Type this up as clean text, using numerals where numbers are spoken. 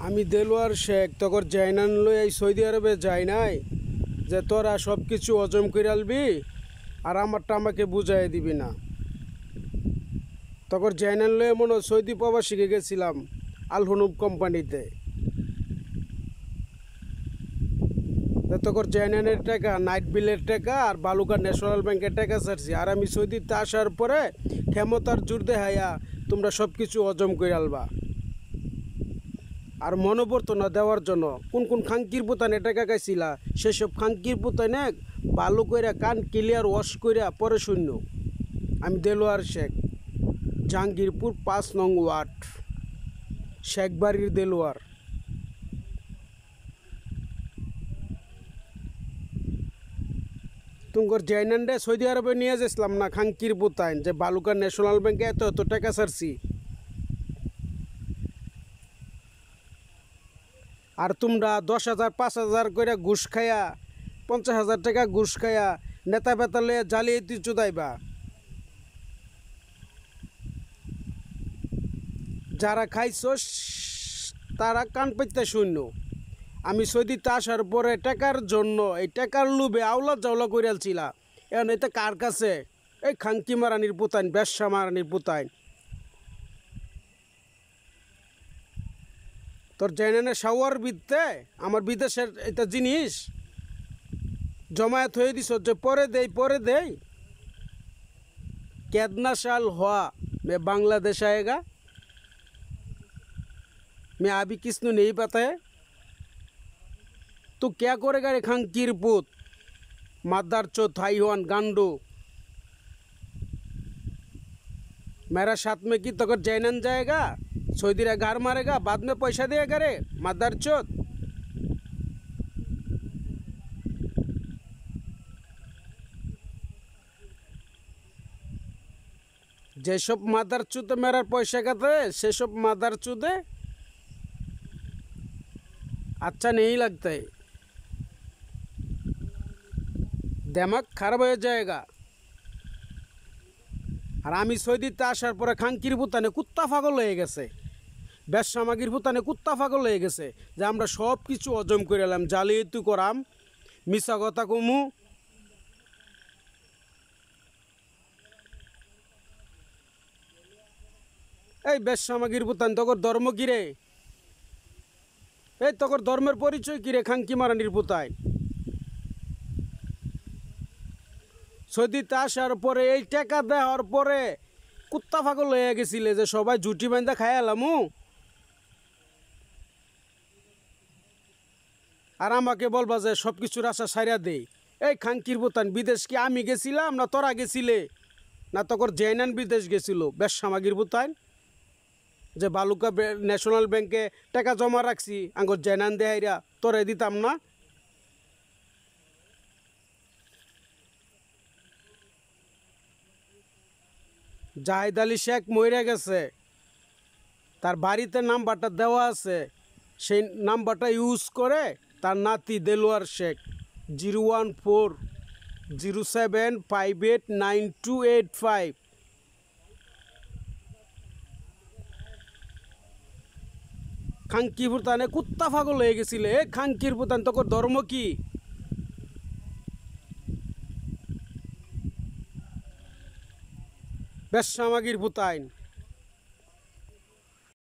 আমি দেলোয়ার শেখ তখন জাইনান লই এই সৌদি আরবে যাই নাই যে তোরা সব কিছু হজম করে আলবি আর আমারটা আমাকে বুঝাই দিবি না। তখন জাইনান লই এমন সৌদি প্রবাসীকে গেছিলাম আল হুনুব কোম্পানিতে। তখন জাইনানের টাকা, নাইট বিলের টাকা আর বালুকা ন্যাশনাল ব্যাংকের টাকা ছাড়ছি। আর আমি সৌদিতে আসার পরে ক্ষমতার জোর দেখাইয়া তোমরা সব কিছু হজম করে আলবা। আর মনে পড়তো না দেওয়ার জন্য কোন কোন খাঙ্কির পুতানে টাকা খাইছিলা, সেসব খাঙ্কির পুতানে ভালো কইরা কান ক্লিয়ার ওয়াশ কইরা পরে শূন্য। আমি দেলোয়ার শেখ, জাহাঙ্গীরপুর ৫ নং ওয়ার্ড, শেখবাড়ির দেলোয়ার। তোমার জাইনানডে সৌদি আরবে নিয়ে যাইছিলাম না খাঙ্কির পুতাইন যে বালুকা ন্যাশনাল ব্যাংকে এত এত টাকা ছাড়ছি। আর তোমরা ১০,০০০ ৫,০০০ করে ঘুষ খাইয়া ৫০,০০০ টাকা ঘুষ খাইয়া নেতা বেতা লইয়া জালিয়াতি চুদাইবা। যারা খাইছো তারা কান পেতে শূন্য। আমি সৌদিতে আসার পরে টাকার জন্য এই টাকার লোভে আওলা জাওলা করিয়ালছিলা। এখন এটা কার কাছে? এই খাঙ্কি মারানির পুতাইন, ব্যবসা মারানির পুতাইন। তোর জাইনানের শাওয়ার বিদতে আমার বিদেশের এটা জিনিস জমায়েত হয়ে দিস যে পরে দেই। कितना साल हुआ मैं बांग्लादेश आएगा, मैं अभी किसने नहीं पता है। तू क्या करेगा रे खांकीर पुत, मादर चो थाईवान गांडू। मेरा साथ में कि तक जैनन जाएगा, सऊदी रे घर मारेगा, बाद में पैसा देगा रे मादर चोत। যেসব মাদার চুদে মেরার পয়সা খাতে সেসব মাদার চুদে अच्छा नहीं लगता है, दिमाग খারাপ হয়ে जाएगा। আর আমি সৌদিতে আসার পরে খাঙ্কির পুতানে কুত্তা পাগল হয়ে গেছে, বেশামাগির পুতানে কুত্তা পাগল হয়ে গেছে যে আমরা সব কিছু হজম করে এলাম, জালিয়াতি করাম, মিছা কথা কমু। এই বেশামাগির পুতান তোর ধর্ম কিরে? এই তোর ধর্মের পরিচয় কিরে খাঙ্কি মারানির পুতাই? সৌদিতে আসার পরে এই টাকা দেওয়ার পরে কুত্তা পাগল হয়ে গেছিলে যে সবাই জুটি বান্ধা খাই এলামু। আর আমাকে বলবা যে সব কিছুর আশা সাইরা দেই। এই খাঙ্কির পুতান, বিদেশ কি আমি গেছিলাম না তোরা গেছিলে? না তোর জেনান বিদেশ গেছিল বেশামাগির পুতান যে বালুকা ন্যাশনাল ব্যাংকে টাকা জমা রাখছি, আঙ্গর জেনান দেহাইরা তোরে দিতাম না। জাহিদ আলী শেখ মরে গেছে, তার বাড়িতে নাম্বারটা দেওয়া আছে, সেই নাম্বারটা ইউজ করে তার নাতি দেলোয়ার শেখ 01407589285। খাঙ্কির পুতানে কুত্তা পাগল হয়ে গেছিলে। এ খাঙ্কির পুতান তোর ধর্ম কি? বেশামাগির পুতাইন।